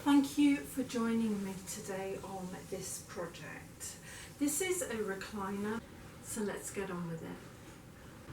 Thank you for joining me today on this project. This is a recliner, so let's get on with it.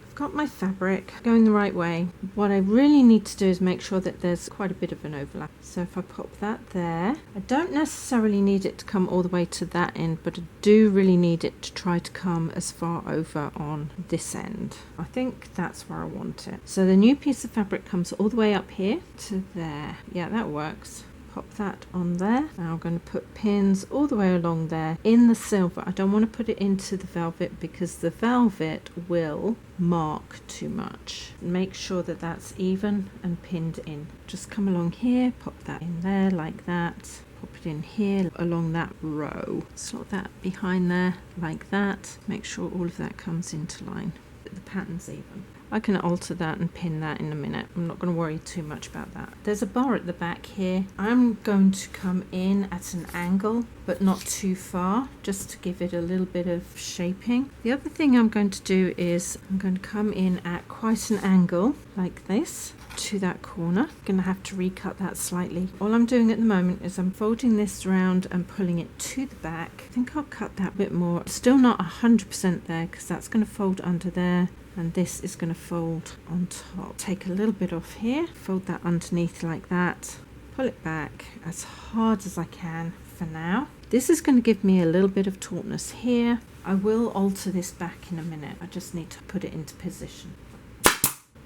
I've got my fabric going the right way. What I really need to do is make sure that there's quite a bit of an overlap. So if I pop that there, I don't necessarily need it to come all the way to that end, but I do really need it to try to come as far over on this end. I think that's where I want it. So the new piece of fabric comes all the way up here to there. Yeah, that works. Pop that on there. Now I'm going to put pins all the way along there in the silver. I don't want to put it into the velvet because the velvet will mark too much. Make sure that that's even and pinned in. Just come along here, pop that in there like that. Pop it in here along that row. Slot that behind there like that. Make sure all of that comes into line. The pattern's even. I can alter that and pin that in a minute. I'm not going to worry too much about that. There's a bar at the back here. I'm going to come in at an angle, but not too far, just to give it a little bit of shaping. The other thing I'm going to do is I'm going to come in at quite an angle, like this, to that corner. I'm going to have to recut that slightly. All I'm doing at the moment is I'm folding this round and pulling it to the back. I think I'll cut that bit more. Still not 100% there because that's going to fold under there. And this is going to fold on top. Take a little bit off here, fold that underneath like that, pull it back as hard as I can for now. This is going to give me a little bit of tautness here. I will alter this back in a minute. I just need to put it into position.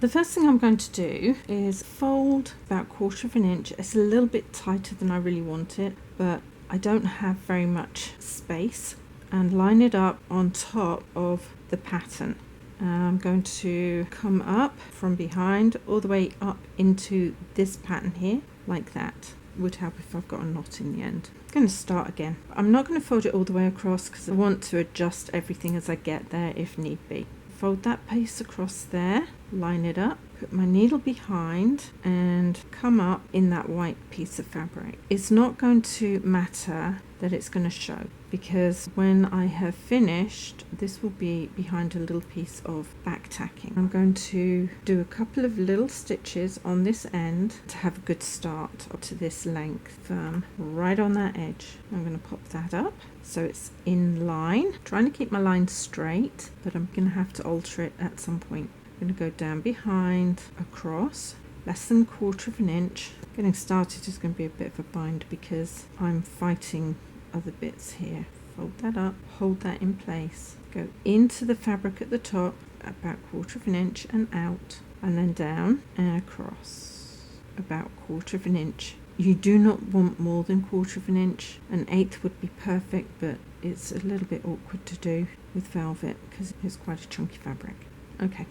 The first thing I'm going to do is fold about 1/4 of an inch. It's a little bit tighter than I really want it, but I don't have very much space, and line it up on top of the pattern. I'm going to come up from behind all the way up into this pattern here, like that. Would help if I've got a knot in the end. I'm going to start again. I'm not going to fold it all the way across because I want to adjust everything as I get there if need be. Fold that piece across there, line it up, put my needle behind and come up in that white piece of fabric. It's not going to matter that it's going to show because when I have finished, this will be behind a little piece of back tacking. I'm going to do a couple of little stitches on this end to have a good start up to this length firm right on that edge. I'm going to pop that up so it's in line. Trying to keep my line straight, but I'm going to have to alter it at some point. I'm going to go down behind, across, less than 1/4 of an inch. Getting started is going to be a bit of a bind because I'm fighting other bits here. Fold that up, hold that in place, go into the fabric at the top about 1/4 of an inch and out, and then down and across about 1/4 of an inch. You do not want more than 1/4 of an inch. An eighth would be perfect, but it's a little bit awkward to do with velvet because it's quite a chunky fabric. Okay,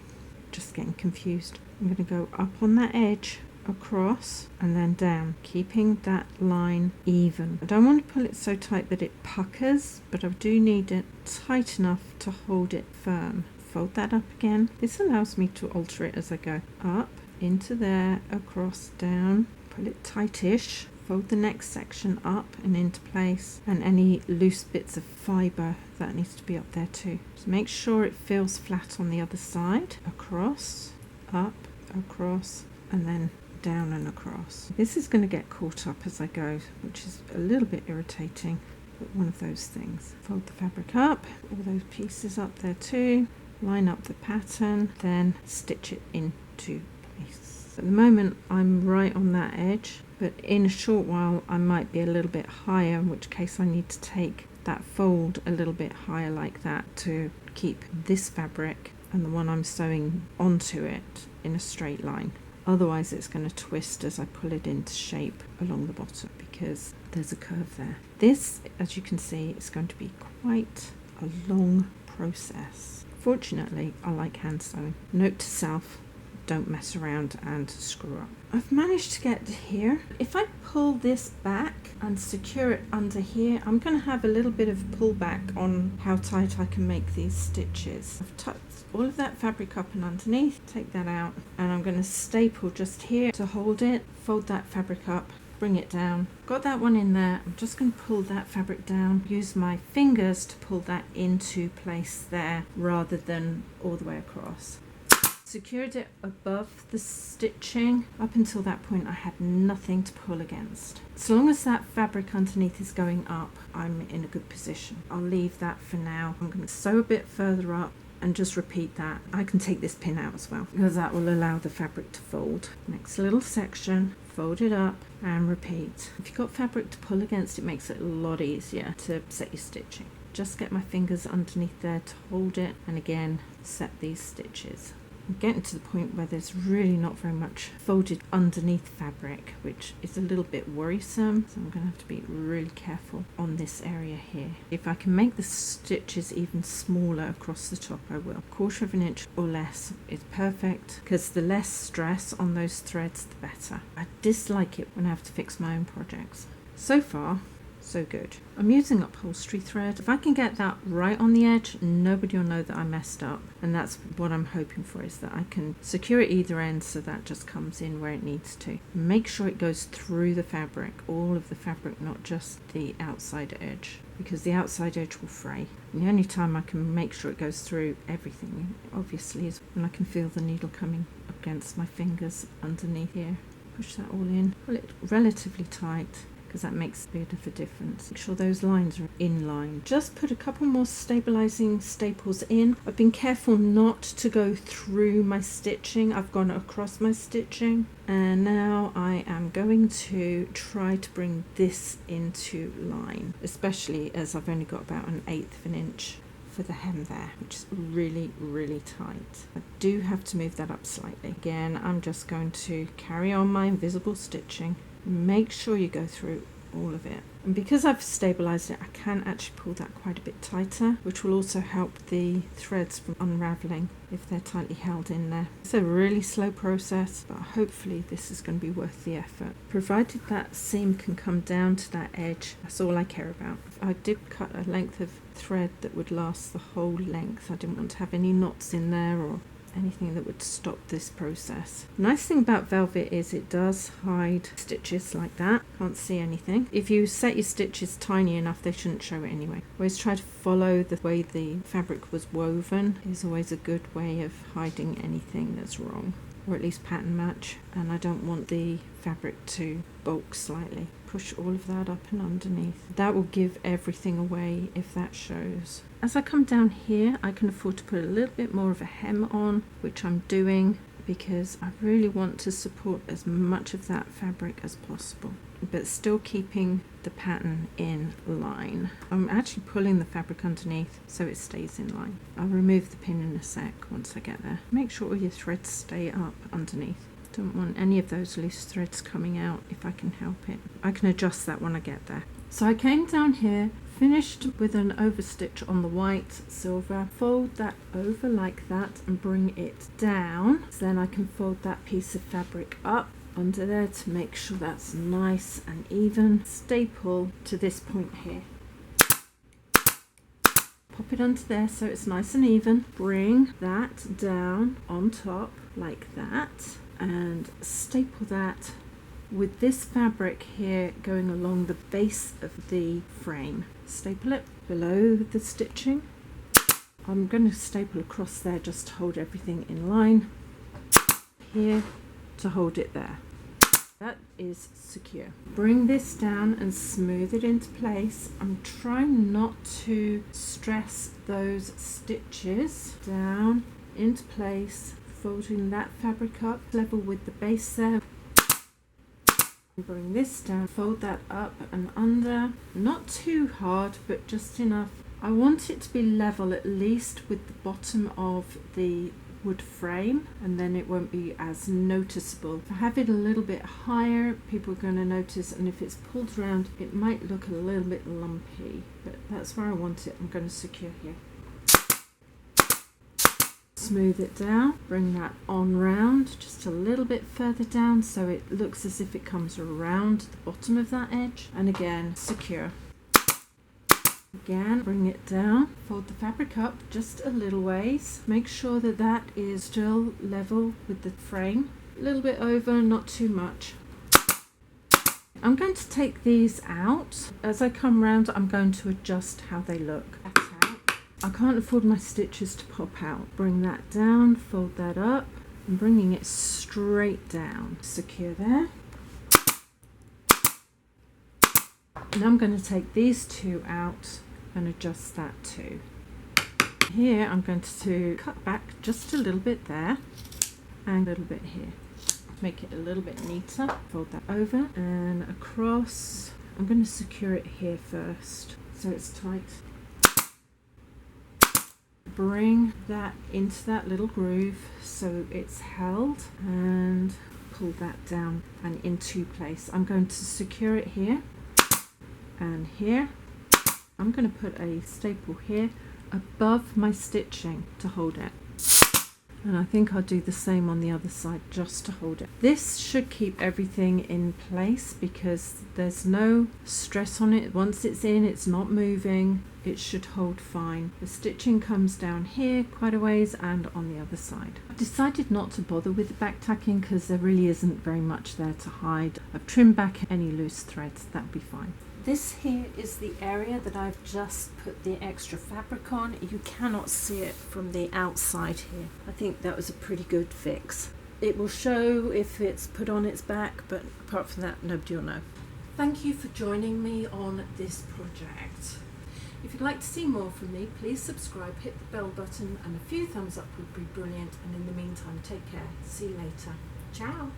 just getting confused. I'm going to go up on that edge, across and then down, keeping that line even. I don't want to pull it so tight that it puckers, but I do need it tight enough to hold it firm. Fold that up again. This allows me to alter it as I go. Up, into there, across, down, pull it tightish. Fold the next section up and into place, and any loose bits of fibre that needs to be up there too. So make sure it feels flat on the other side. Across, up, across, and then down and across. This is going to get caught up as I go, which is a little bit irritating, but one of those things. Fold the fabric up, all those pieces up there too, line up the pattern, then stitch it into place. At the moment I'm right on that edge, but in a short while I might be a little bit higher, in which case I need to take that fold a little bit higher like that to keep this fabric and the one I'm sewing onto it in a straight line. Otherwise it's going to twist as I pull it into shape along the bottom because there's a curve there. This, as you can see, is going to be quite a long process. Fortunately, I like hand sewing. Note to self, don't mess around and screw up. I've managed to get here. If I pull this back and secure it under here, I'm going to have a little bit of pullback on how tight I can make these stitches. I've tucked all of that fabric up and underneath, take that out, and I'm going to staple just here to hold it, fold that fabric up, bring it down. Got that one in there. I'm just going to pull that fabric down, use my fingers to pull that into place there rather than all the way across. secured it above the stitching. Up until that point I had nothing to pull against. As long as that fabric underneath is going up, I'm in a good position. I'll leave that for now. I'm going to sew a bit further up and just repeat that. I can take this pin out as well because that will allow the fabric to fold. Next little section, fold it up and repeat. If you've got fabric to pull against, it makes it a lot easier to set your stitching. Just get my fingers underneath there to hold it, and again set these stitches. I'm getting to the point where there's really not very much folded underneath fabric, which is a little bit worrisome, so I'm going to have to be really careful on this area here. If I can make the stitches even smaller across the top, I will. 1/4 of an inch or less is perfect, because the less stress on those threads the better. I dislike it when I have to fix my own projects. So far, so good. I'm using upholstery thread. If I can get that right on the edge, nobody will know that I messed up, and that's what I'm hoping for, is that I can secure it either end so that just comes in where it needs to. Make sure it goes through the fabric, all of the fabric, not just the outside edge, because the outside edge will fray. And the only time I can make sure it goes through everything, obviously, is when I can feel the needle coming against my fingers underneath here. Push that all in, pull it relatively tight, because that makes a bit of a difference. Make sure those lines are in line. Just put a couple more stabilizing staples in. I've been careful not to go through my stitching. I've gone across my stitching, and now I am going to try to bring this into line, especially as I've only got about 1/8 of an inch for the hem there, which is really, really tight. I do have to move that up slightly. Again, I'm just going to carry on my invisible stitching. Make sure you go through all of it, and because I've stabilized it, I can actually pull that quite a bit tighter, which will also help the threads from unraveling if they're tightly held in there. It's a really slow process, but hopefully this is going to be worth the effort. Provided that seam can come down to that edge, that's all I care about. I did cut a length of thread that would last the whole length. I didn't want to have any knots in there or anything that would stop this process. Nice thing about velvet is it does hide stitches like that. Can't see anything. If you set your stitches tiny enough, they shouldn't show it anyway. Always try to follow the way the fabric was woven. Is always a good way of hiding anything that's wrong, or at least pattern match. And I don't want the fabric to bulk slightly. Push all of that up and underneath. That will give everything away if that shows. As I come down here, I can afford to put a little bit more of a hem on, which I'm doing because I really want to support as much of that fabric as possible, but still keeping the pattern in line. I'm actually pulling the fabric underneath so it stays in line. I'll remove the pin in a sec once I get there. Make sure all your threads stay up underneath. Don't want any of those loose threads coming out if I can help it. I can adjust that when I get there. So I came down here, finished with an overstitch on the white silver, fold that over like that and bring it down. So then I can fold that piece of fabric up under there to make sure that's nice and even. Staple to this point here. Pop it under there so it's nice and even. Bring that down on top like that and staple that with this fabric here going along the base of the frame. Staple it below the stitching. I'm going to staple across there just to hold everything in line. Here to hold it there. That is secure. Bring this down and smooth it into place. I'm trying not to stress those stitches. Down into place, folding that fabric up level with the base there. Bring this down, fold that up and under, not too hard but just enough. I want it to be level at least with the bottom of the wood frame, and then it won't be as noticeable. If I have it a little bit higher, people are going to notice, and if it's pulled around it might look a little bit lumpy, but that's where I want it. I'm going to secure here. Smooth it down, bring that on round just a little bit further down so it looks as if it comes around the bottom of that edge, and again secure. Again, bring it down, fold the fabric up just a little ways, make sure that that is still level with the frame, a little bit over, not too much. I'm going to take these out. As I come round, I'm going to adjust how they look. I can't afford my stitches to pop out. Bring that down, fold that up, and bringing it straight down. Secure there. Now I'm going to take these two out and adjust that too. Here I'm going to cut back just a little bit there and a little bit here. Make it a little bit neater. Fold that over and across. I'm going to secure it here first so it's tight. Bring that into that little groove so it's held and pull that down and into place. I'm going to secure it here and here. I'm going to put a staple here above my stitching to hold it. And I think I'll do the same on the other side just to hold it. This should keep everything in place because there's no stress on it. Once it's in, it's not moving. It should hold fine. The stitching comes down here quite a ways and on the other side. I've decided not to bother with the back tacking because there really isn't very much there to hide. I've trimmed back any loose threads, that'll be fine. This here is the area that I've just put the extra fabric on. You cannot see it from the outside here. I think that was a pretty good fix. It will show if it's put on its back, but apart from that, nobody will know. Thank you for joining me on this project. If you'd like to see more from me, please subscribe, hit the bell button, and a few thumbs up would be brilliant. And in the meantime, take care. See you later. Ciao.